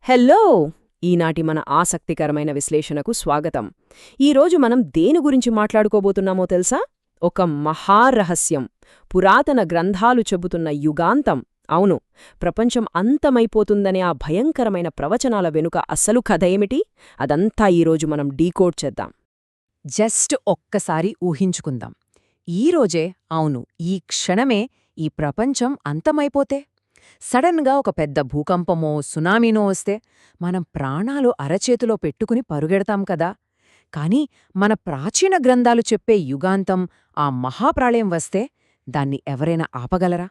Hello! ఈనాటి మన ఆసక్తికరమైన విశ్లేషణకు స్వాగతం. ఈరోజు మనం దేని గురించి మాట్లాడుకోబోతున్నామో తెలుసా? ఒక మహారహస్యం. పురాతన గ్రంథాలు చెబుతున్న యుగాంతం. అవును, ప్రపంచం అంతమైపోతుందనే ఆ భయంకరమైన ప్రవచనాల వెనుక అసలు కథ ఏమిటి? అదంతా ఈరోజు మనం డీకోడ్ చేద్దాం. జస్ట్ ఒక్కసారి ఊహించుకుందాం. ఈరోజే, అవును, ఈ క్షణమే ఈ ప్రపంచం అంతమైపోతే, సడన్గా ఒక పెద్ద భూకంపమో సునామీనో వస్తే మనం ప్రాణాలు అరచేతిలో పెట్టుకుని పరుగెడతాం కదా. కాని మన ప్రాచీన గ్రంథాలు చెప్పే యుగాంతం, ఆ మహాప్రళయం వస్తే దాన్ని ఎవరైనా ఆపగలరా?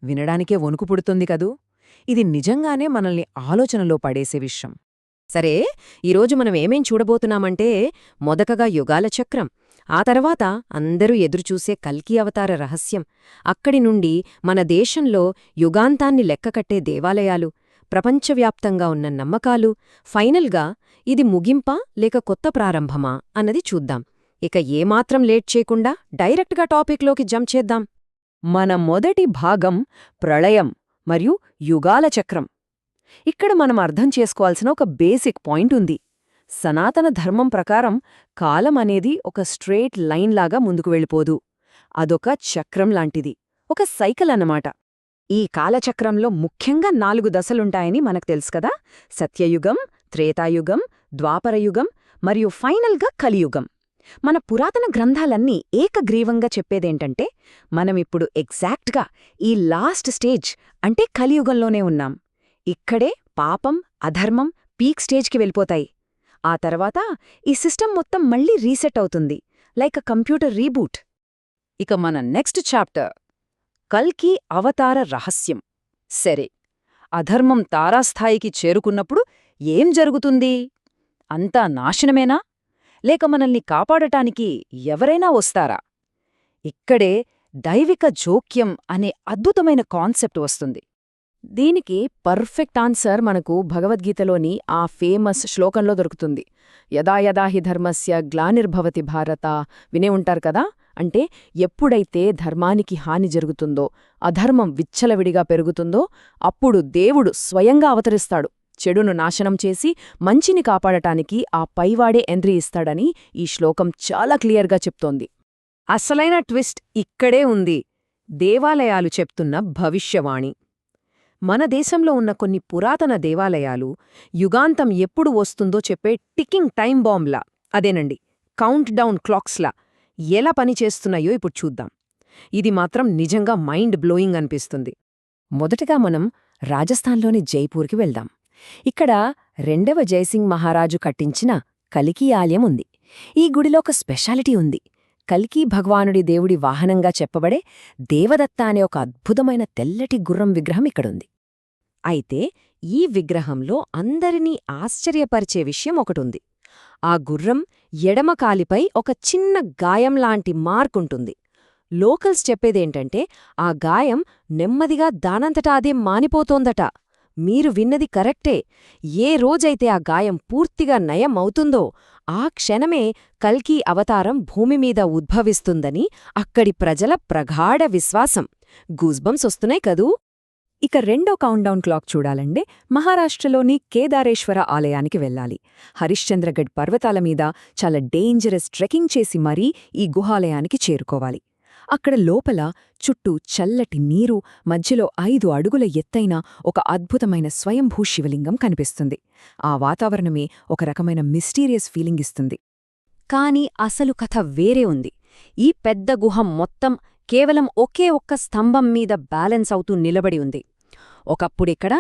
వినడానికే వణుకు పుడుతుంది కదూ. ఇది నిజంగానే మనల్ని ఆలోచనలో పడేసే విషయం. సరే, ఈరోజు మనం ఏమేం చూడబోతున్నామంటే, మొదకగా యుగాల చక్రం, ఆ తర్వాత అందరూ ఎదురుచూసే కల్కి అవతార రహస్యం, అక్కడి నుండి మన దేశంలో యుగాంతాన్ని లెక్కకట్టే దేవాలయాలు, ప్రపంచవ్యాప్తంగా ఉన్న నమ్మకాలు, ఫైనల్గా ఇది ముగింపా లేక కొత్త ప్రారంభమా అన్నది చూద్దాం. ఇక ఏమాత్రం లేట్ చేయకుండా డైరెక్ట్గా టాపిక్లోకి జంప్ చేద్దాం. మన మొదటి భాగం ప్రళయం మరియు యుగాల చక్రం. ఇక్కడ మనం అర్థం చేసుకోవాల్సిన ఒక బేసిక్ పాయింట్ ఉంది. సనాతన ధర్మం ప్రకారం కాలం అనేది ఒక స్ట్రెయిట్ లైన్ లాగా ముందుకు వెళ్ళిపోదు. అదొక చక్రం లాంటిది, ఒక సైకిల్ అన్నమాట. ఈ కాలచక్రంలో ముఖ్యంగా 4 దశలుంటాయని మనకు తెలుసు కదా. సత్యయుగం, త్రేతాయుగం, ద్వాపరయుగం మరియు ఫైనల్గా కలియుగం. మన పురాతన గ్రంథాలన్నీ ఏకగ్రీవంగా చెప్పేదేంటంటే, మనమిప్పుడు ఎగ్జాక్ట్గా ఈ లాస్ట్ స్టేజ్ అంటే కలియుగంలోనే ఉన్నాం. ఇక్కడే పాపం, అధర్మం పీక్ స్టేజ్కి వెళ్ళిపోతాయి. ఆ తర్వాత ఈ సిస్టమ్ మొత్తం మళ్ళీ రీసెట్ అవుతుంది, లైక్ అ కంప్యూటర్ రీబూట్. ఇక మన నెక్స్ట్ చాప్టర్ కల్కి అవతార రహస్యం. సరే, అధర్మం తారాస్థాయికి చేరుకున్నప్పుడు ఏం జరుగుతుంది? అంతా నాశనమేనా? లేక మనల్ని కాపాడటానికి ఎవరైనా వస్తారా? ఇక్కడే దైవిక జోక్యం అనే అద్భుతమైన కాన్సెప్ట్ వస్తుంది. దీనికి పర్ఫెక్ట్ ఆన్సర్ మనకు భగవద్గీతలోని ఆ ఫేమస్ శ్లోకంలో దొరుకుతుంది. యదా యదా హి ధర్మస్య గ్లానిర్భవతి భారత. వినే ఉంటారు కదా. అంటే ఎప్పుడైతే ధర్మానికి హాని జరుగుతుందో, అధర్మం విచ్చలవిడిగా పెరుగుతుందో, అప్పుడు దేవుడు స్వయంగా అవతరిస్తాడు. చెడును నాశనం చేసి మంచిని కాపాడటానికి ఆ పైవాడే ఎంట్రీ ఇస్తాడని ఈ శ్లోకం చాలా క్లియర్గా చెప్తోంది. అసలైన ట్విస్ట్ ఇక్కడే ఉంది. దేవాలయాలు చెప్తున్న భవిష్యవాణి. మన దేశంలో ఉన్న కొన్ని పురాతన దేవాలయాలు యుగాంతం ఎప్పుడు వస్తుందో చెప్పే టికింగ్ టైం బాంబ్లా, అదేనండి, కౌంట్ డౌన్ క్లాక్స్లా ఎలా పనిచేస్తున్నాయో ఇప్పుడు చూద్దాం. ఇది మాత్రం నిజంగా మైండ్ బ్లోయింగ్ అనిపిస్తుంది. మొదటగా మనం రాజస్థాన్లోని జైపూర్కి వెళ్దాం. ఇక్కడ 2వ జైసింగ్ మహారాజు కట్టించిన కల్కి ఆలయం ఉంది. ఈ గుడిలో ఒక స్పెషాలిటీ ఉంది. కల్కి భగవానుడి దేవుడి వాహనంగా చెప్పబడే దేవదత్త అనే ఒక అద్భుతమైన తెల్లటి గుర్రం విగ్రహం ఇక్కడుంది. అయితే ఈ విగ్రహంలో అందరినీ ఆశ్చర్యపరిచే విషయం ఒకటుంది. ఆ గుర్రం ఎడమ కాలిపై ఒక చిన్న గాయంలాంటి మార్కుంటుంది. లోకల్స్ చెప్పేదేంటంటే, ఆ గాయం నెమ్మదిగా దానంతటా అదే మానిపోతోందట. మీరు విన్నది కరెక్టే. ఏ రోజైతే ఆ గాయం పూర్తిగా నయం అవుతుందో, ఆ క్షణమే కల్కి అవతారం భూమిమీద ఉద్భవిస్తుందని అక్కడి ప్రజల ప్రగాఢ విశ్వాసం. గూస్బంప్స్ వస్తున్నాయి కదూ. ఇక రెండో కౌంట్డౌన్ క్లాక్ చూడాలంటే మహారాష్ట్రలోని కేదారేశ్వర ఆలయానికి వెళ్ళాలి. హరిశ్చంద్రగఢ్ పర్వతాల మీద చాలా డేంజరస్ ట్రెక్కింగ్ చేసి మరీ ఈ గుహాలయానికి చేరుకోవాలి. అక్కడ లోపల చుట్టూ చల్లటి నీరు, మధ్యలో 5 అడుగుల ఎత్తైన ఒక అద్భుతమైన స్వయంభూ శివలింగం కనిపిస్తుంది. ఆ వాతావరణమే ఒక రకమైన మిస్టీరియస్ ఫీలింగ్ ఇస్తుంది. కాని అసలు కథ వేరే ఉంది. ఈ పెద్ద గుహ మొత్తం కేవలం ఒకే ఒక్క స్తంభం మీద బ్యాలెన్స్ అవుతూ నిలబడి ఉంది. ఒకప్పుడిక్కడ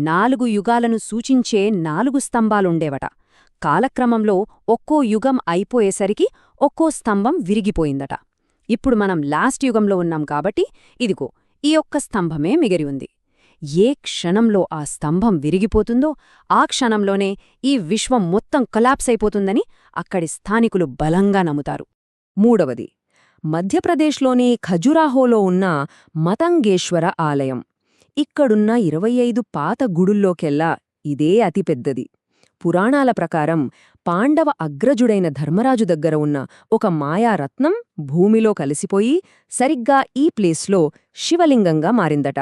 4 యుగాలను సూచించే 4 స్తంభాలుండేవట. కాలక్రమంలో ఒక్కో యుగం అయిపోయేసరికి ఒక్కో స్తంభం విరిగిపోయిందట. ఇప్పుడు మనం లాస్ట్ యుగంలో ఉన్నాం కాబట్టి ఇదిగో ఈ ఒక్క స్తంభమే మిగిలి ఉంది. ఏ క్షణంలో ఆ స్తంభం విరిగిపోతుందో ఆ క్షణంలోనే ఈ విశ్వం మొత్తం కొలాప్స్ అయిపోతుందని అక్కడి స్థానికులు బలంగా నమ్ముతారు. మూడవది, మధ్యప్రదేశ్లోని ఖజురాహోలో ఉన్న మతంగేశ్వర ఆలయం. ఇక్కడున్న 25 పాత గుడుల్లోకెల్లా ఇదే అతిపెద్దది. పురాణాల ప్రకారం పాండవ అగ్రజుడైన ధర్మరాజు దగ్గర ఉన్న ఒక మాయారత్నం భూమిలో కలిసిపోయి సరిగ్గా ఈ ప్లేస్లో శివలింగంగా మారిందట.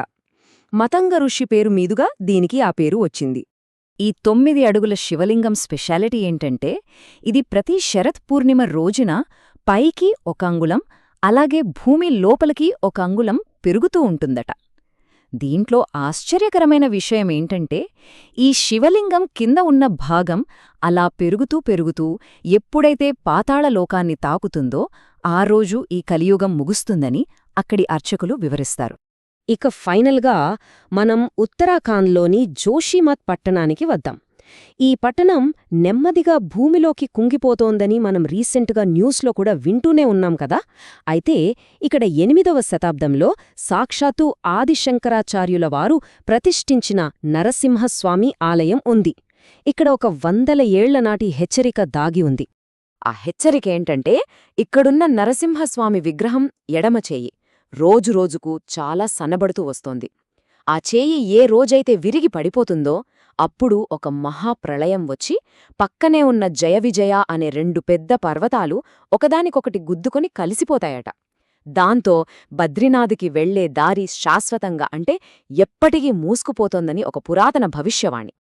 మతంగ ఋషి పేరు మీదుగా దీనికి ఆ పేరు వచ్చింది. ఈ 9 అడుగుల శివలింగం స్పెషాలిటీ ఏంటంటే, ఇది ప్రతి శరత్ పూర్ణిమ రోజున పైకి 1 అంగుళం, అలాగే భూమి లోపలికి 1 అంగుళం పెరుగుతూ ఉంటుందట. దీంట్లో ఆశ్చర్యకరమైన విషయమేంటంటే, ఈ శివలింగం కింద ఉన్న భాగం అలా పెరుగుతూ పెరుగుతూ ఎప్పుడైతే పాతాళలోకాన్ని తాకుతుందో ఆ రోజు ఈ కలియుగం ముగుస్తుందని అక్కడి అర్చకులు వివరిస్తారు. ఇక ఫైనల్గా మనం ఉత్తరాఖండ్లోని జోషిమత్ పట్టణానికి వద్దాం. ఈ పట్టణం నెమ్మదిగా భూమిలోకి కుంగిపోతోందని మనం రీసెంట్గా న్యూస్లో కూడా వింటూనే ఉన్నాం కదా. అయితే ఇక్కడ 8వ శతాబ్దంలో సాక్షాత్తు ఆదిశంకరాచార్యుల వారు ప్రతిష్ఠించిన నరసింహస్వామి ఆలయం ఉంది. ఇక్కడ ఒక 100 ఏళ్ల నాటి హెచ్చరిక దాగి ఉంది. ఆ హెచ్చరికేంటంటే, ఇక్కడున్న నరసింహస్వామి విగ్రహం ఎడమచేయి రోజురోజుకు చాలా సన్నబడుతూ వస్తోంది. ఆ చేయి ఏ రోజైతే విరిగి పడిపోతుందో అప్పుడు ఒక మహాప్రళయం వచ్చి పక్కనే ఉన్న జయవిజయ అనే 2 పెద్ద పర్వతాలు ఒకదానికొకటి గుద్దుకొని కలిసిపోతాయట. దాంతో బద్రీనాథ్కి వెళ్లే దారి శాశ్వతంగా అంటే ఎప్పటికీ మూసుకుపోతోందని ఒక పురాతన భవిష్యవాణి.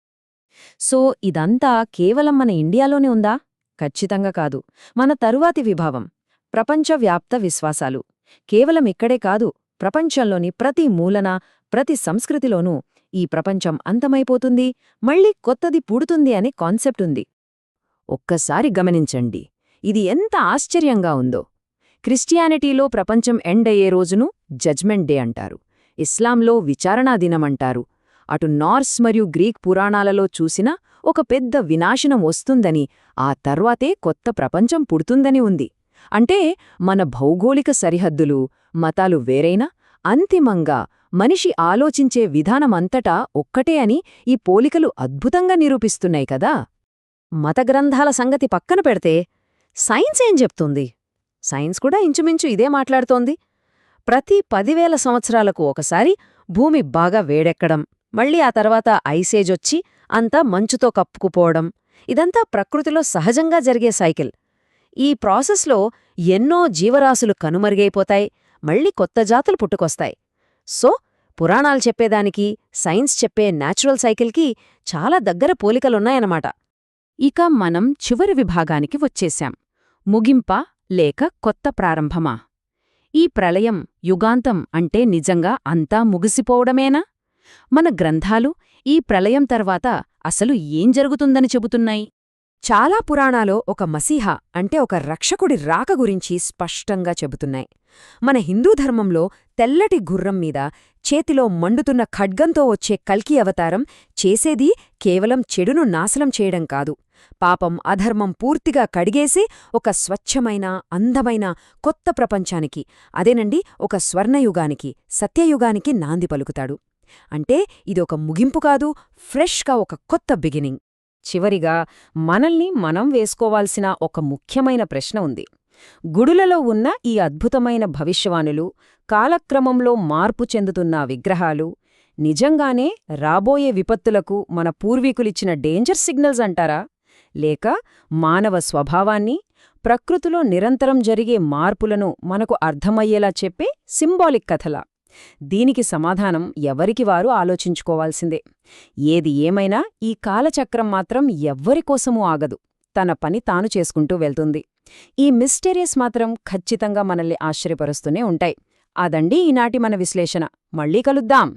సో ఇదంతా కేవలం మన ఇండియాలోనే ఉందా? ఖచ్చితంగా కాదు. మన తరువాతి విభావం ప్రపంచవ్యాప్త విశ్వాసాలు. కేవలం ఇక్కడే కాదు, ప్రపంచంలోని ప్రతి మూలన, ప్రతి సంస్కృతిలోనూ ఈ ప్రపంచం అంతమైపోతుంది, మళ్ళీ కొత్తది పుడుతుంది అనే కాన్సెప్ట్ ఉంది. ఒక్కసారి గమనించండి, ఇది ఎంత ఆశ్చర్యంగా ఉందో. క్రిస్టియానిటీలో ప్రపంచం ఎండ్ అయ్యే రోజును జడ్జ్మెంట్ డే అంటారు, ఇస్లాంలో విచారణా దినమంటారు, అటు నార్స్ మరియు గ్రీక్ పురాణాలలో చూసినా ఒక పెద్ద వినాశనం వస్తుందని, ఆ తర్వాతే కొత్త ప్రపంచం పుడుతుందని ఉంది. అంటే మన భౌగోళిక సరిహద్దులు, మతాలు వేరైనా అంతిమంగా మనిషి ఆలోచించే విధానమంతటా ఒక్కటే అని ఈ పోలికలు అద్భుతంగా నిరూపిస్తున్నాయి కదా. మతగ్రంథాల సంగతి పక్కన పెడితే సైన్స్ ఏం చెప్తుంది? సైన్స్ కూడా ఇంచుమించు ఇదే మాట్లాడుతోంది. ప్రతి 10,000 సంవత్సరాలకు ఒకసారి భూమి బాగా వేడెక్కడం, మళ్ళీ ఆ తర్వాత ఐసేజొచ్చి అంతా మంచుతో కప్పుకుపోవడం, ఇదంతా ప్రకృతిలో సహజంగా జరిగే సైకిల్. ఈ ప్రాసెస్లో ఎన్నో జీవరాశులు కనుమరుగైపోతాయి, మళ్ళీ కొత్త జాతులు పుట్టుకొస్తాయి. సో పురాణాలు చెప్పేదానికి సైన్స్ చెప్పే న్యాచురల్ సైకిల్కి చాలా దగ్గర పోలికలున్నాయన్నమాట. ఇక మనం చివరి విభాగానికి వచ్చేశాం. ముగింపా లేక కొత్త ప్రారంభమా? ఈ ప్రళయం, యుగాంతం అంటే నిజంగా అంతా ముగిసిపోవడమేనా? మన గ్రంథాలు ఈ ప్రళయం తర్వాత అసలు ఏం జరుగుతుందని చెబుతున్నాయి? చాలా పురాణాలో ఒక మసీహా అంటే ఒక రక్షకుడి రాక గురించి స్పష్టంగా చెబుతున్నాయి. మన హిందూ ధర్మంలో తెల్లటి గుర్రం మీద చేతిలో మండుతున్న ఖడ్గంతో వచ్చే కల్కి అవతారం చేసేది కేవలం చెడును నాశనం చేయడం కాదు, పాపం అధర్మం పూర్తిగా కడిగేసి ఒక స్వచ్ఛమైన, అందమైన కొత్త ప్రపంచానికి, అదేనండి ఒక స్వర్ణయుగానికి, సత్యయుగానికి నాంది పలుకుతాడు. అంటే ఇది ఒక ముగింపు కాదు, ఫ్రెష్గా ఒక కొత్త బిగినింగ్. చివరిగా మనల్ని మనం వేసుకోవాల్సిన ఒక ముఖ్యమైన ప్రశ్న ఉంది. గుడులలో ఉన్న ఈ అద్భుతమైన భవిష్యవాణులు, కాలక్రమంలో మార్పు చెందుతున్న విగ్రహాలు నిజంగానే రాబోయే విపత్తులకు మన పూర్వీకులిచ్చిన డేంజర్ సిగ్నల్స్ అంటారా? లేక మానవ స్వభావాన్ని, ప్రకృతిలో నిరంతరం జరిగే మార్పులను మనకు అర్థమయ్యేలా చెప్పే సింబాలిక్ కథలా? దీనికి సమాధానం ఎవరికి వారు ఆలోచించుకోవాల్సిందే. ఏది ఏమైనా ఈ కాలచక్రం మాత్రం ఎవ్వరికోసమూ ఆగదు, తన పని తాను చేసుకుంటూ వెళ్తుంది. ఈ మిస్టీరియస్ మాత్రం ఖచ్చితంగా మనల్ని ఆశ్చర్యపరుస్తూనే ఉంటాయి. అదండి ఈనాటి మన విశ్లేషణ. మళ్ళీ కలుద్దాం.